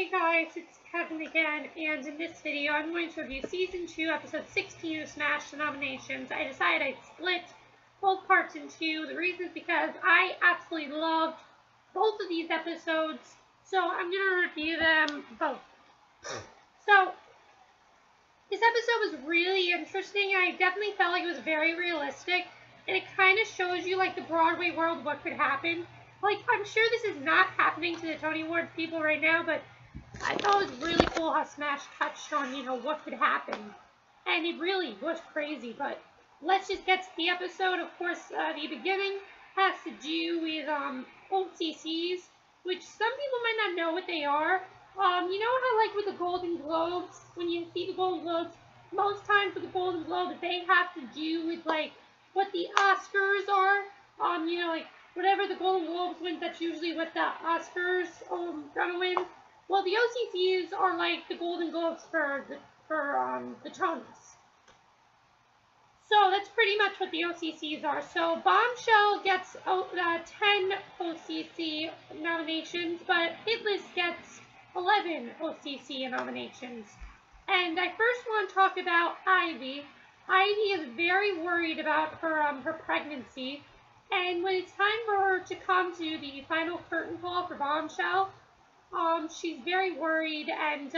Hey guys, it's Kevin again, and in this video I'm going to review Season 2, Episode 16 of Smash the Nominations. I decided I'd split both parts in two. The reason is because I absolutely loved both of these episodes, so I'm going to review them both. So, this episode was really interesting. I definitely felt like it was very realistic, and it kind of shows you, like, the Broadway world, what could happen. Like, I'm sure this is not happening to the Tony Awards people right now, but I thought it was really cool how Smash touched on, what could happen. And it really was crazy, but let's just get to the episode. Of course, the beginning has to do with OCCs, which some people might not know what they are. You know how, like, with the Golden Globes, when you see the Golden Globes, most times with the Golden Globes, they have to do with, like, what the Oscars are. Like, whatever the Golden Globes wins, that's usually what the Oscars gonna win. Well, the OCCs are like the Golden Globes for the Tonys. So that's pretty much what the OCCs are. So Bombshell gets 10 OCC nominations, but Hitless gets 11 OCC nominations. And I first want to talk about Ivy. Ivy is very worried about her pregnancy. And when it's time for her to come to the final curtain call for Bombshell, she's very worried, and,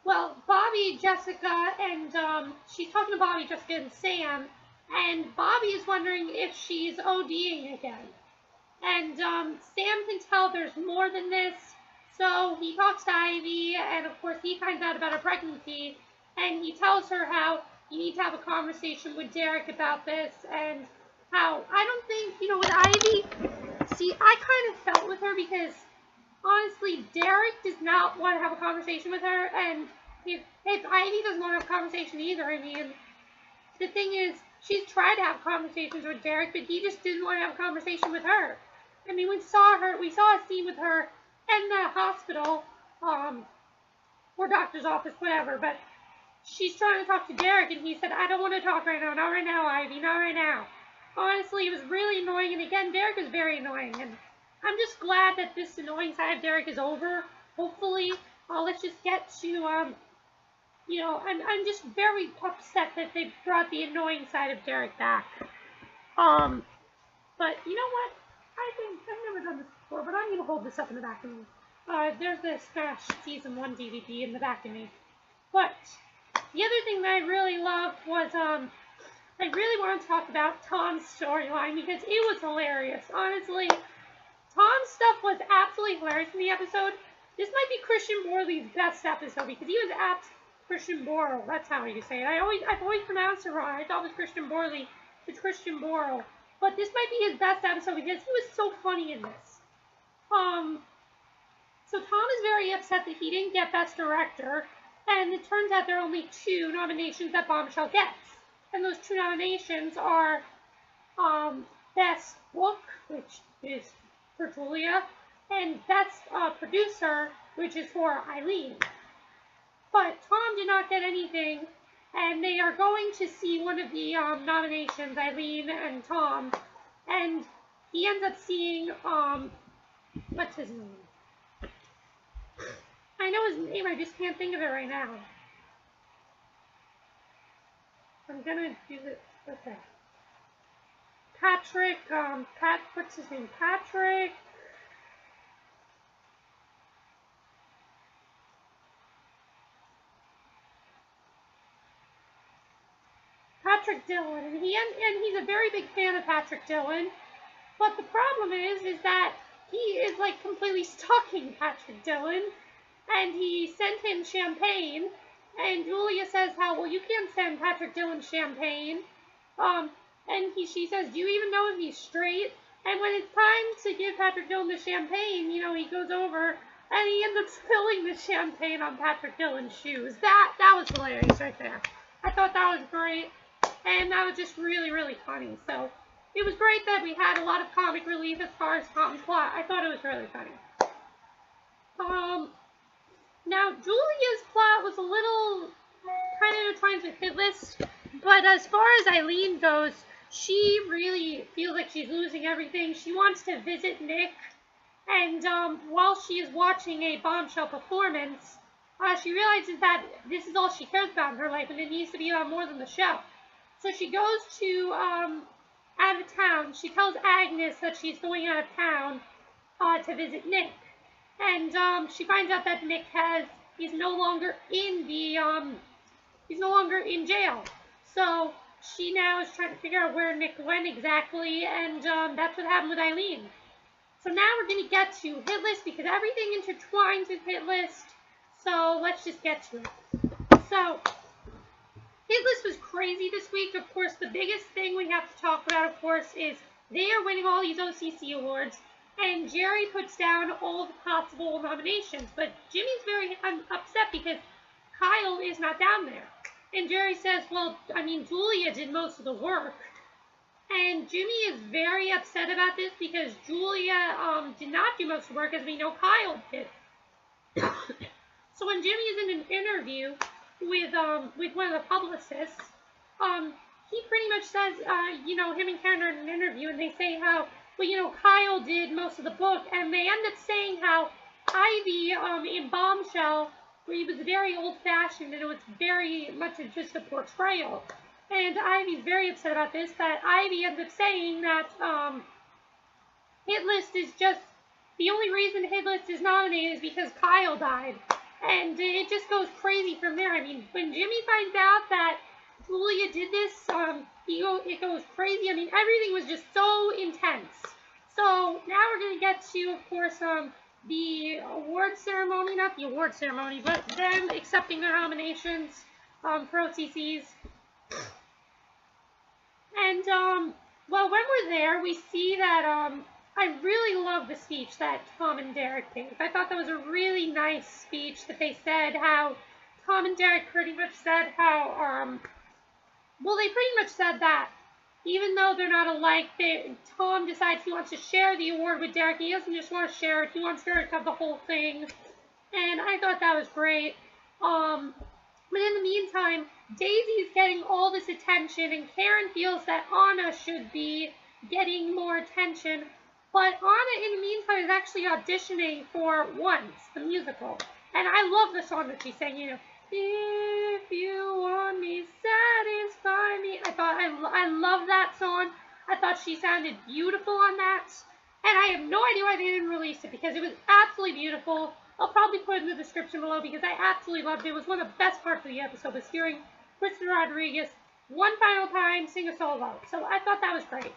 Bobby, Jessica, and, she's talking to Bobby, Jessica, and Sam, and Bobby is wondering if she's ODing again. And, Sam can tell there's more than this, so he talks to Ivy, and of course he finds out about her pregnancy, and he tells her how you need to have a conversation with Derek about this, and how, I don't think, with Ivy, see, I kind of felt with her because, honestly, Derek does not want to have a conversation with her, and if Ivy doesn't want to have a conversation either, I mean, the thing is, she's tried to have conversations with Derek, but he just didn't want to have a conversation with her. I mean, we saw a scene with her in the hospital, or doctor's office, whatever, but she's trying to talk to Derek, and he said, I don't want to talk right now, not right now, Ivy, not right now. Honestly, it was really annoying, and again, Derek is very annoying, and I'm just glad that this annoying side of Derek is over, hopefully. Let's just get to, I'm just very upset that they brought the annoying side of Derek back. But you know what? I think, I've never done this before, but I'm going to hold this up in the back of me. There's the Smash Season 1 DVD in the back of me. But, the other thing that I really loved was, I really want to talk about Tom's storyline because it was hilarious. Honestly, Tom's stuff was absolutely hilarious in the episode. This might be Christian Borle's best episode because he was at Christian Borle. That's how you say it. I've always pronounced it wrong. I thought it was Christian Borle. It's Christian Borle. But this might be his best episode because he was so funny in this. So Tom is very upset that he didn't get Best Director, and it turns out there are only 2 nominations that Bombshell gets. And those 2 nominations are Best Book, which is for Julia, and Best Producer, which is for Eileen. But Tom did not get anything, and they are going to see one of the nominations, Eileen and Tom, and he ends up seeing, what's his name? I know his name, I just can't think of it right now. I'm gonna do this. Okay. Patrick, what's his name? Patrick Dillon, and he's a very big fan of Patrick Dillon. But the problem is that he is like completely stalking Patrick Dillon, and he sent him champagne. And Julia says how, well, you can't send Patrick Dillon champagne. And she says, do you even know if he's straight? And when it's time to give Patrick Dillon the champagne, he goes over and he ends up spilling the champagne on Patrick Dillon's shoes. That was hilarious right there. I thought that was great. And that was just really, really funny. So it was great that we had a lot of comic relief as far as Tom's plot. I thought it was really funny. Now, Julia's plot was a little kind of intertwined with Hitless, but as far as Eileen goes, she really feels like she's losing everything. She wants to visit Nick, And while she is watching a bombshell performance, she realizes that this is all she cares about in her life, and it needs to be on more than the show. So she goes to out of town. She tells Agnes that she's going out of town to visit Nick, and she finds out that Nick he's no longer in jail. So she now is trying to figure out where Nick went exactly, and that's what happened with Eileen. So now we're going to get to Hit List because everything intertwines with Hit List. So let's just get to it. So Hit List was crazy this week. Of course, the biggest thing we have to talk about, of course, is they are winning all these OCC awards. And Jerry puts down all the possible nominations. But Jimmy's very upset because Kyle is not down there. And Jerry says, well, I mean, Julia did most of the work. And Jimmy is very upset about this because Julia did not do most of the work, as we know Kyle did. So when Jimmy is in an interview with one of the publicists, he pretty much says, him and Karen are in an interview, and they say how, well, Kyle did most of the book, and they end up saying how Ivy in Bombshell, where he was very old-fashioned, and it was very much just a portrayal. And Ivy's very upset about this, that Ivy ends up saying that Hit List is just, the only reason Hit List is nominated is because Kyle died. And it just goes crazy from there. I mean, when Jimmy finds out that Julia did this, it goes crazy. I mean, everything was just so intense. So now we're going to get to, of course, the award ceremony, not the award ceremony, but them accepting their nominations for OCCs. And, well, when we're there, we see that, I really love the speech that Tom and Derek gave. I thought that was a really nice speech that they said how Tom and Derek pretty much said how, well, they pretty much said that even though they're not alike, Tom decides he wants to share the award with Derek. He doesn't just want to share it. He wants Derek to have the whole thing. And I thought that was great. But in the meantime, Daisy's getting all this attention, and Karen feels that Anna should be getting more attention. But Anna, in the meantime, is actually auditioning for Once, the musical. And I love the song that she sang, If you want me, satisfy me. I love that song. I thought she sounded beautiful on that. And I have no idea why they didn't release it, because it was absolutely beautiful. I'll probably put it in the description below because I absolutely loved it. It was one of the best parts of the episode, was hearing Kristen Rodriguez one final time sing a solo. So I thought that was great.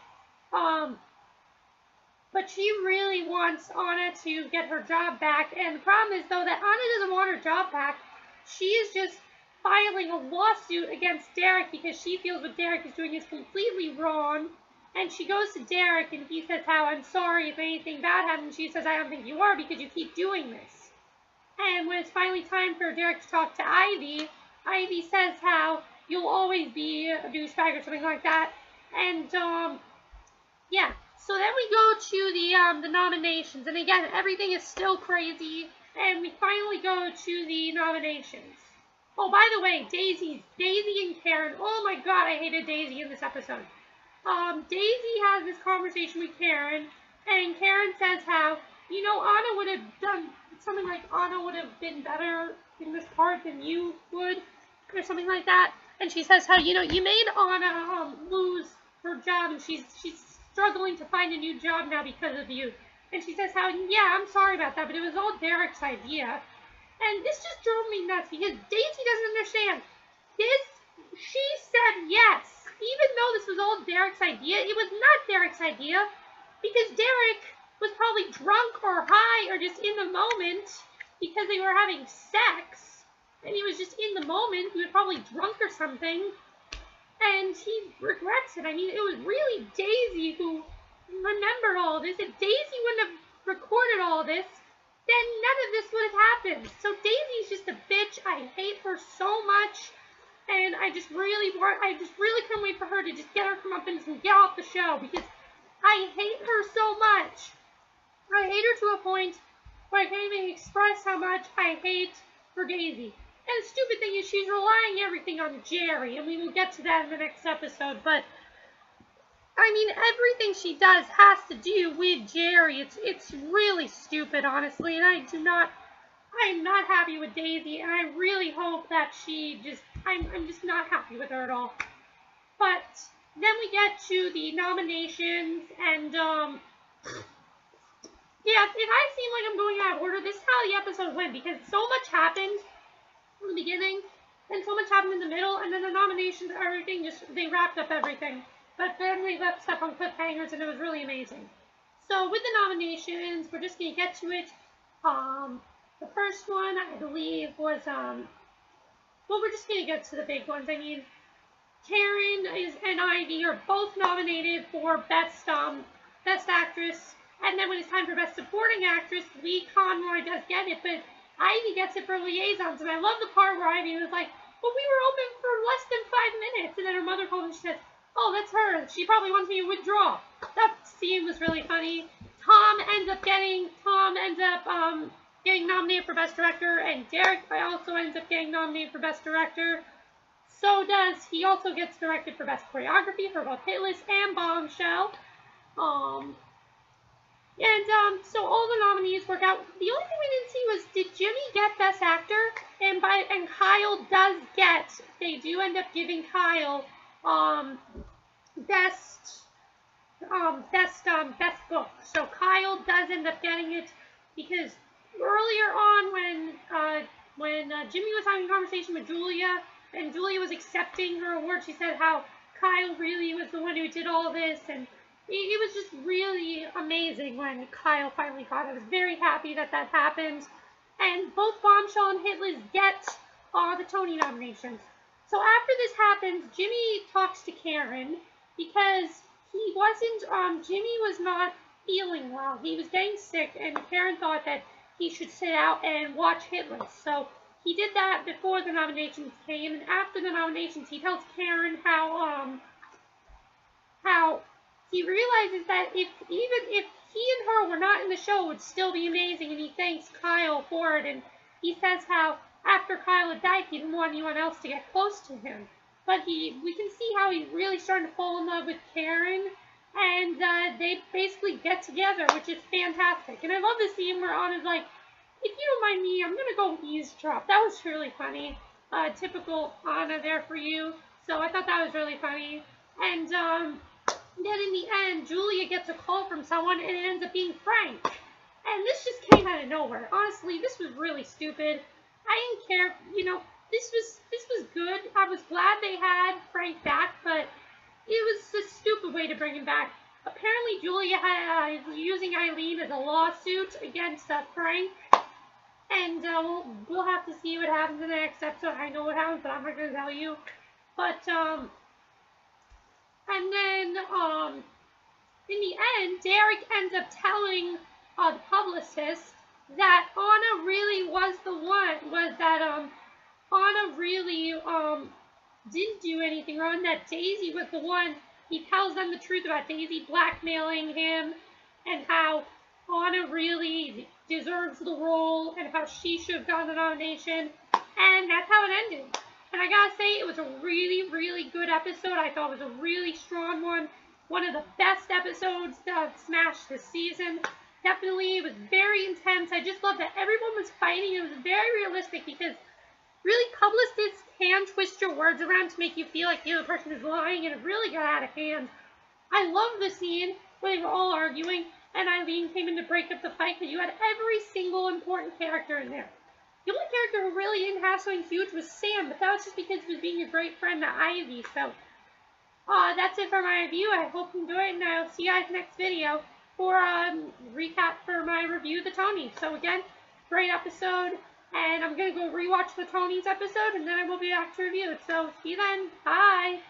But she really wants Anna to get her job back. And the problem is, though, that Anna doesn't want her job back. She is just filing a lawsuit against Derek because she feels what Derek is doing is completely wrong. And she goes to Derek, and he says how, I'm sorry if anything bad happened. She says, I don't think you are because you keep doing this. And when it's finally time for Derek to talk to Ivy, Ivy says how you'll always be a douchebag or something like that. And, yeah. So then we go to the nominations. And again, everything is still crazy. And we finally go to the nominations. Oh, by the way, Daisy and Karen. Oh my god, I hated Daisy in this episode. Daisy has this conversation with Karen. And Karen says how, Anna would have done something like Anna would have been better in this part than you would, or something like that. And she says how, you made Anna lose her job, and she's struggling to find a new job now because of you. And she says how, yeah, I'm sorry about that, but it was all Derek's idea. And this just drove me nuts because Daisy doesn't understand. She said yes. Even though this was all Derek's idea, it was not Derek's idea because Derek was probably drunk or high or just in the moment because they were having sex, and he was just in the moment. He was probably drunk or something, and he regrets it. I mean, it was really Daisy who remembered all this. If Daisy wouldn't have recorded all this, then none of this would have happened. So Daisy's just a bitch. I hate her so much, and I just really couldn't wait for her to just get her comeuppance and get off the show because I hate her so much. I hate her to a point where I can't even express how much I hate for Daisy. And the stupid thing is she's relying everything on Jerry, and we will get to that in the next episode. But I mean, everything she does has to do with Jerry. It's really stupid, honestly, and I'm not happy with Daisy, and I really hope that I'm just not happy with her at all. But then we get to the nominations, and yeah, if I seem like I'm going out of order, this is how the episode went, because so much happened in the beginning, and so much happened in the middle, and then the nominations, everything, they wrapped up everything. But then they left stuff on cliffhangers, and it was really amazing. So with the nominations, we're just going to get to it. The first one, I believe, was, well, we're just going to get to the big ones. I mean, Karen and Ivy are both nominated for Best Actress, and then when it's time for Best Supporting Actress, Lee Conroy does get it, but Ivy gets it for Liaisons, and I love the part where Ivy was like, well, we were open for less than 5 minutes, and then her mother called and she said, oh, that's her. She probably wants me to withdraw. That scene was really funny. Tom ends up getting nominated for Best Director, and Derek also ends up getting nominated for Best Director. He also gets directed for Best Choreography for both Hitless and Bombshell. So all the nominees work out. The only thing we didn't see was, did Jimmy get Best Actor? And Kyle does get. They do end up giving Kyle best book. So Kyle does end up getting it because earlier on when Jimmy was having a conversation with Julia and Julia was accepting her award, she said how Kyle really was the one who did all this, and it was just really amazing when Kyle finally got it. I was very happy that happened. And both Bombshell and Hitless get the Tony nominations. So after this happens, Jimmy talks to Karen because Jimmy was not feeling well. He was getting sick, and Karen thought that he should sit out and watch Hitless. So he did that before the nominations came, and after the nominations, he tells Karen how he realizes that even if he and her were not in the show, it would still be amazing, and he thanks Kyle for it, and he says how after Kyle had died, he didn't want anyone else to get close to him. But we can see how he's really starting to fall in love with Karen, and they basically get together, which is fantastic. And I love the scene where Anna's like, if you don't mind me, I'm going to go eavesdrop. That was really funny. Typical Anna there for you. So I thought that was really funny. And then in the end, Julia gets a call from someone, and it ends up being Frank. And this just came out of nowhere. Honestly, this was really stupid. I didn't care, this was good. I was glad they had Frank back, but it was a stupid way to bring him back. Apparently, Julia is using Eileen as a lawsuit against Frank, and we'll have to see what happens in the next episode. I know what happens, but I'm not going to tell you. But, and then, in the end, Derek ends up telling the publicist that Anna really was Anna really didn't do anything wrong, that Daisy was the one. He tells them the truth about Daisy blackmailing him, and how Anna really deserves the role, and how she should have gotten the nomination, and that's how it ended. And I gotta say, it was a really, really good episode. I thought it was a really strong one. One of the best episodes of Smash this season. Definitely, it was very intense. I just loved that everyone was fighting. It was very realistic because really publicists can twist your words around to make you feel like the other person is lying, and it really got out of hand. I love the scene where they were all arguing, and Eileen came in to break up the fight because you had every single important character in there. The only character who really didn't have something huge was Sam, but that was just because he was being a great friend to Ivy. So, that's it for my review. I hope you enjoyed it, and I'll see you guys next video for recap for my review of the Tonys. So again, great episode, and I'm going to go rewatch the Tonys episode, and then I will be back to review it. So, see you then. Bye!